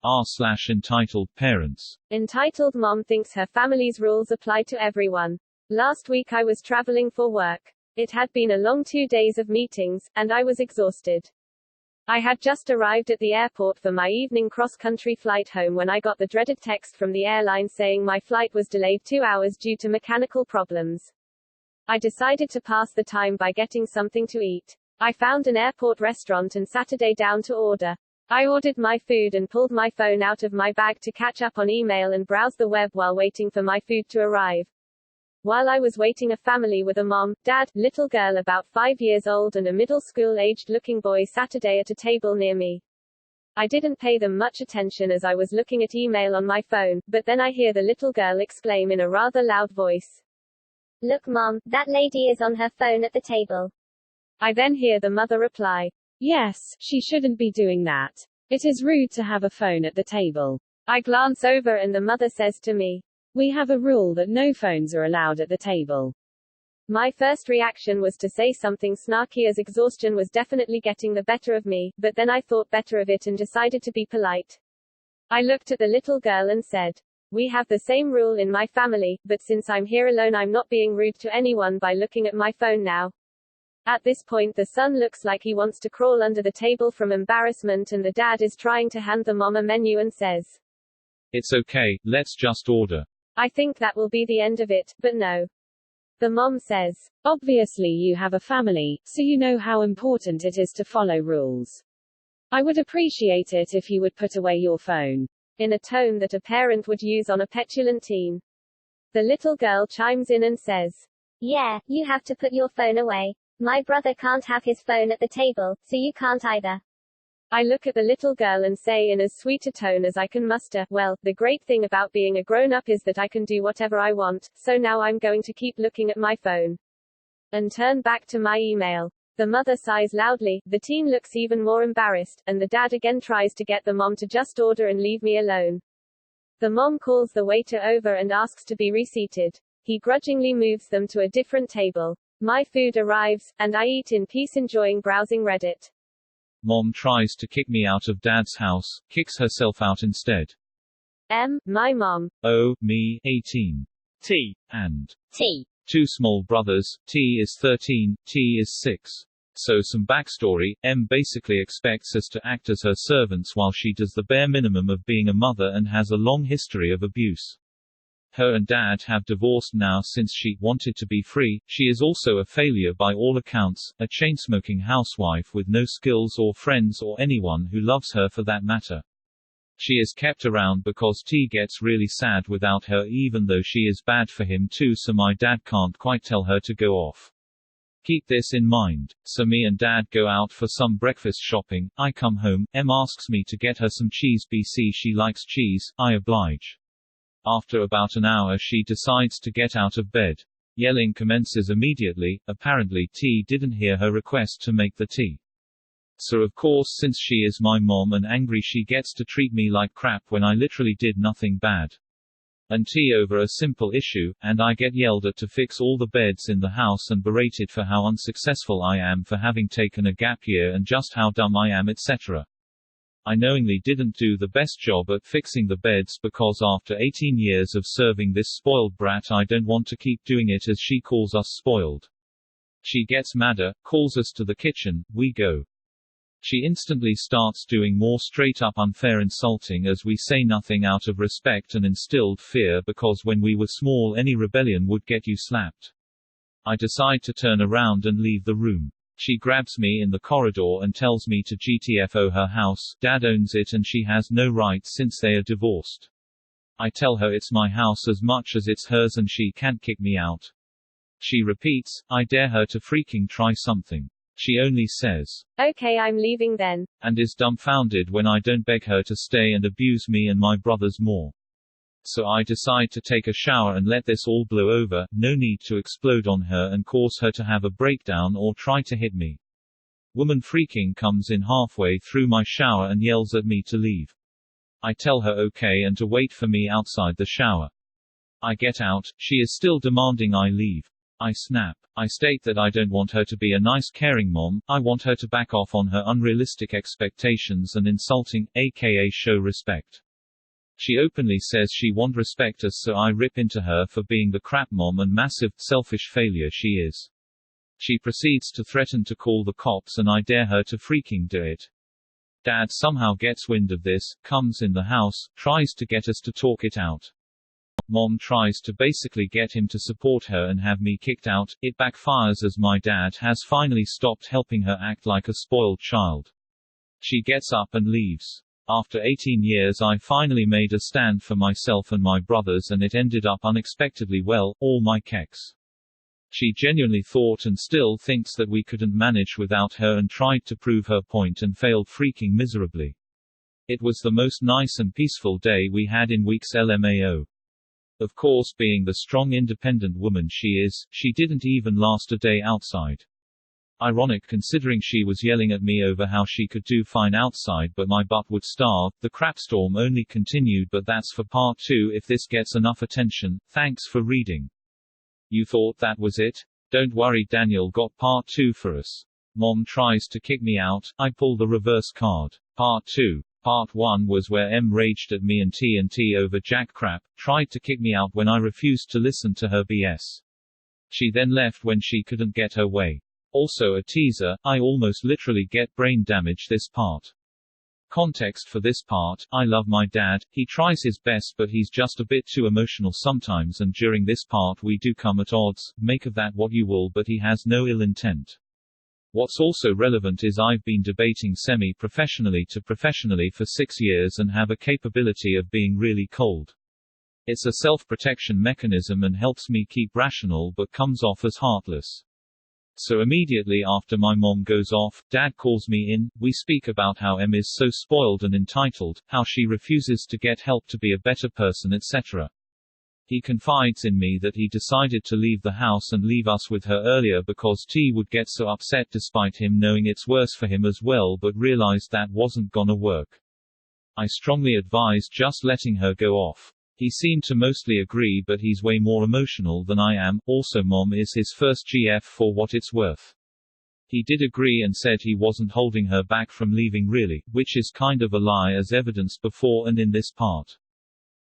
r/entitled parents. Entitled mom thinks her family's rules apply to everyone. Last week I was traveling for work. It had been a long 2 days of meetings, and I was exhausted. I had just arrived at the airport for my evening cross-country flight home when I got the dreaded text from the airline saying my flight was delayed 2 hours due to mechanical problems. I decided to pass the time by getting something to eat. I found an airport restaurant and sat down to order. I ordered my food and pulled my phone out of my bag to catch up on email and browse the web while waiting for my food to arrive. While I was waiting, a family with a mom, dad, little girl about 5 years old and a middle school-aged looking boy sat at a table near me. I didn't pay them much attention as I was looking at email on my phone, but then I hear the little girl exclaim in a rather loud voice, "Look, Mom, that lady is on her phone at the table." I then hear the mother reply, "Yes, she shouldn't be doing that. It is rude to have a phone at the table." I glance over and the mother says to me, "We have a rule that no phones are allowed at the table." My first reaction was to say something snarky as exhaustion was definitely getting the better of me, but then I thought better of it and decided to be polite. I looked at the little girl and said, "We have the same rule in my family, but since I'm here alone I'm not being rude to anyone by looking at my phone now." At this point the son looks like he wants to crawl under the table from embarrassment and the dad is trying to hand the mom a menu and says, "It's okay, let's just order." I think that will be the end of it, but no. The mom says, "Obviously you have a family, so you know how important it is to follow rules. I would appreciate it if you would put away your phone," in a tone that a parent would use on a petulant teen. The little girl chimes in and says, "Yeah, you have to put your phone away. My brother can't have his phone at the table, so you can't either." I look at the little girl and say in as sweet a tone as I can muster, "Well, the great thing about being a grown-up is that I can do whatever I want, so now I'm going to keep looking at my phone." And turn back to my email. The mother sighs loudly, the teen looks even more embarrassed, and the dad again tries to get the mom to just order and leave me alone. The mom calls the waiter over and asks to be reseated. He grudgingly moves them to a different table. My food arrives, and I eat in peace enjoying browsing Reddit. Mom tries to kick me out of dad's house, kicks herself out instead. My mom. O, me, 18. T. And T. 2 small brothers, T is 13, T is 6. So some backstory, M basically expects us to act as her servants while she does the bare minimum of being a mother and has a long history of abuse. Her and dad have divorced now since she wanted to be free. She is also a failure by all accounts, a chain-smoking housewife with no skills or friends or anyone who loves her for that matter. She is kept around because T gets really sad without her even though she is bad for him too, so my dad can't quite tell her to go off. Keep this in mind. So me and dad go out for some breakfast shopping. I come home, M asks me to get her some cheese BC she likes cheese, I oblige. After about an hour she decides to get out of bed. Yelling commences immediately, apparently T didn't hear her request to make the tea. So of course since she is my mom and angry she gets to treat me like crap when I literally did nothing bad. And T over a simple issue, and I get yelled at to fix all the beds in the house and berated for how unsuccessful I am for having taken a gap year and just how dumb I am, etc. I knowingly didn't do the best job at fixing the beds because after 18 years of serving this spoiled brat I don't want to keep doing it as she calls us spoiled. She gets madder, calls us to the kitchen, we go. She instantly starts doing more straight-up unfair insulting as we say nothing out of respect and instilled fear because when we were small any rebellion would get you slapped. I decide to turn around and leave the room. She grabs me in the corridor and tells me to GTFO her house, dad owns it and she has no rights since they are divorced. I tell her it's my house as much as it's hers and she can't kick me out. She repeats, I dare her to freaking try something. She only says, "Okay, I'm leaving then," and is dumbfounded when I don't beg her to stay and abuse me and my brothers more. So I decide to take a shower and let this all blow over, no need to explode on her and cause her to have a breakdown or try to hit me. Woman freaking comes in halfway through my shower and yells at me to leave. I tell her okay and to wait for me outside the shower. I get out, she is still demanding I leave. I snap. I state that I don't want her to be a nice caring mom, I want her to back off on her unrealistic expectations and insulting, aka show respect. She openly says she won't respect us, so I rip into her for being the crap mom and massive, selfish failure she is. She proceeds to threaten to call the cops and I dare her to freaking do it. Dad somehow gets wind of this, comes in the house, tries to get us to talk it out. Mom tries to basically get him to support her and have me kicked out. It backfires as my dad has finally stopped helping her act like a spoiled child. She gets up and leaves. After 18 years I finally made a stand for myself and my brothers and it ended up unexpectedly well, all my keks. She genuinely thought and still thinks that we couldn't manage without her and tried to prove her point and failed freaking miserably. It was the most nice and peaceful day we had in weeks LMAO. Of course, being the strong independent woman she is, she didn't even last a day outside. Ironic considering she was yelling at me over how she could do fine outside but my butt would starve. The crapstorm only continued, but that's for part 2 if this gets enough attention. Thanks for reading. You thought that was it? Don't worry, Daniel got part 2 for us. Mom tries to kick me out, I pull the reverse card. Part 2. Part 1 was where M raged at me and T over jack crap, tried to kick me out when I refused to listen to her BS. She then left when she couldn't get her way. Also a teaser, I almost literally get brain damage this part. Context for this part, I love my dad, he tries his best but he's just a bit too emotional sometimes and during this part we do come at odds, make of that what you will, but he has no ill intent. What's also relevant is I've been debating semi-professionally to professionally for 6 years and have a capability of being really cold. It's a self-protection mechanism and helps me keep rational but comes off as heartless. So immediately after my mom goes off, Dad calls me in, we speak about how M is so spoiled and entitled, how she refuses to get help to be a better person, etc. He confides in me that he decided to leave the house and leave us with her earlier because T would get so upset despite him knowing it's worse for him as well, but realized that wasn't gonna work. I strongly advise just letting her go off. He seemed to mostly agree, but he's way more emotional than I am. Also, Mom is his first GF for what it's worth. He did agree and said he wasn't holding her back from leaving really, which is kind of a lie as evidenced before and in this part.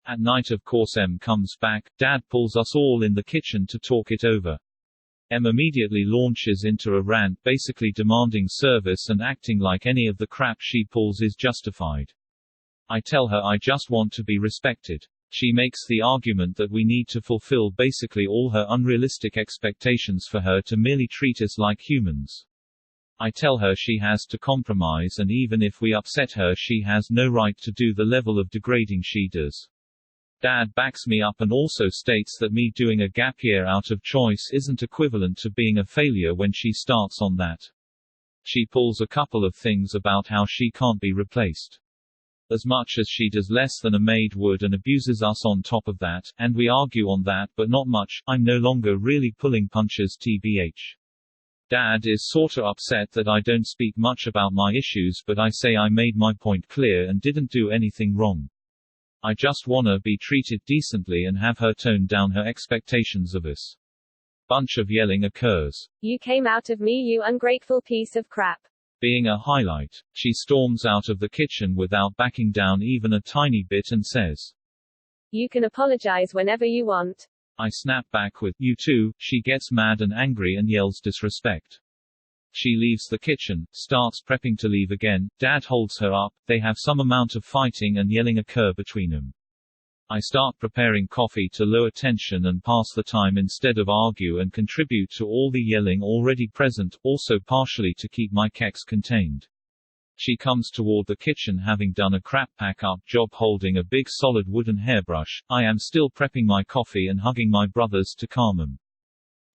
At night of course M comes back, Dad pulls us all in the kitchen to talk it over. M immediately launches into a rant basically demanding service and acting like any of the crap she pulls is justified. I tell her I just want to be respected. She makes the argument that we need to fulfill basically all her unrealistic expectations for her to merely treat us like humans. I tell her she has to compromise and even if we upset her she has no right to do the level of degrading she does. Dad backs me up and also states that me doing a gap year out of choice isn't equivalent to being a failure when she starts on that. She pulls a couple of things about how she can't be replaced. As much as she does less than a maid would and abuses us on top of that, and we argue on that but not much. I'm no longer really pulling punches tbh. Dad is sorta upset that I don't speak much about my issues but I say I made my point clear and didn't do anything wrong. I just wanna be treated decently and have her tone down her expectations of us. Bunch of yelling occurs. You came out of me, you ungrateful piece of crap. Being a highlight. She storms out of the kitchen without backing down even a tiny bit and says, You can apologize whenever you want. I snap back with, you too. She gets mad and angry and yells disrespect. She leaves the kitchen, starts prepping to leave again. Dad holds her up, they have some amount of fighting and yelling occur between them. I start preparing coffee to lower tension and pass the time instead of argue and contribute to all the yelling already present, also partially to keep my keks contained. She comes toward the kitchen having done a crap pack-up job holding a big solid wooden hairbrush. I am still prepping my coffee and hugging my brothers to calm them.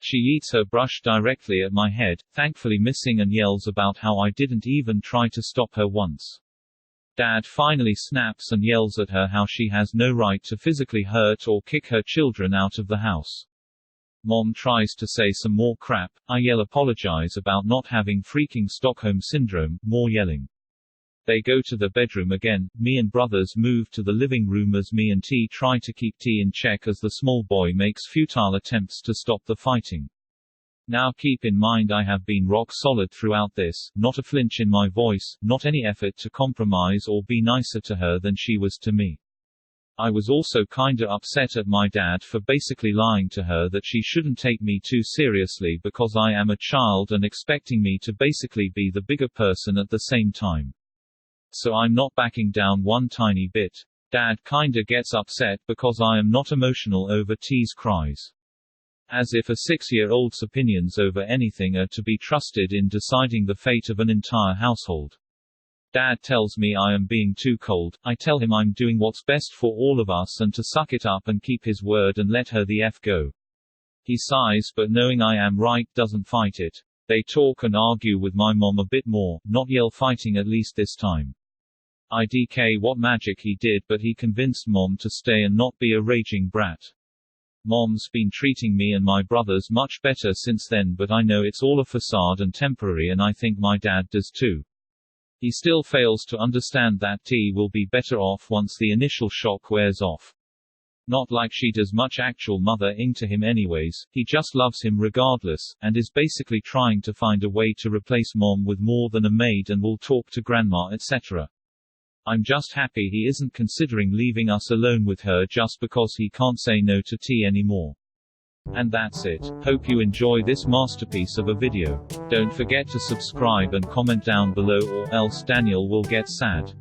She eats her brush directly at my head, thankfully missing, and yells about how I didn't even try to stop her once. Dad finally snaps and yells at her how she has no right to physically hurt or kick her children out of the house. Mom tries to say some more crap. I yell apologize about not having freaking Stockholm syndrome, more yelling. They go to the bedroom again. Me and brothers move to the living room as me and T try to keep T in check as the small boy makes futile attempts to stop the fighting. Now keep in mind I have been rock solid throughout this, not a flinch in my voice, not any effort to compromise or be nicer to her than she was to me. I was also kinda upset at my dad for basically lying to her that she shouldn't take me too seriously because I am a child and expecting me to basically be the bigger person at the same time. So I'm not backing down one tiny bit. Dad kinda gets upset because I am not emotional over T's cries. As if a 6-year-old's opinions over anything are to be trusted in deciding the fate of an entire household. Dad tells me I am being too cold. I tell him I'm doing what's best for all of us and to suck it up and keep his word and let her the F go. He sighs, but knowing I am right doesn't fight it. They talk and argue with my mom a bit more, not yell fighting at least this time. IDK what magic he did, but he convinced mom to stay and not be a raging brat. Mom's been treating me and my brothers much better since then, but I know it's all a facade and temporary, and I think my dad does too. He still fails to understand that T will be better off once the initial shock wears off. Not like she does much actual mothering to him anyways, he just loves him regardless, and is basically trying to find a way to replace mom with more than a maid and will talk to grandma etc. I'm just happy he isn't considering leaving us alone with her just because he can't say no to T anymore. And that's it. Hope you enjoy this masterpiece of a video. Don't forget to subscribe and comment down below, or else Daniel will get sad.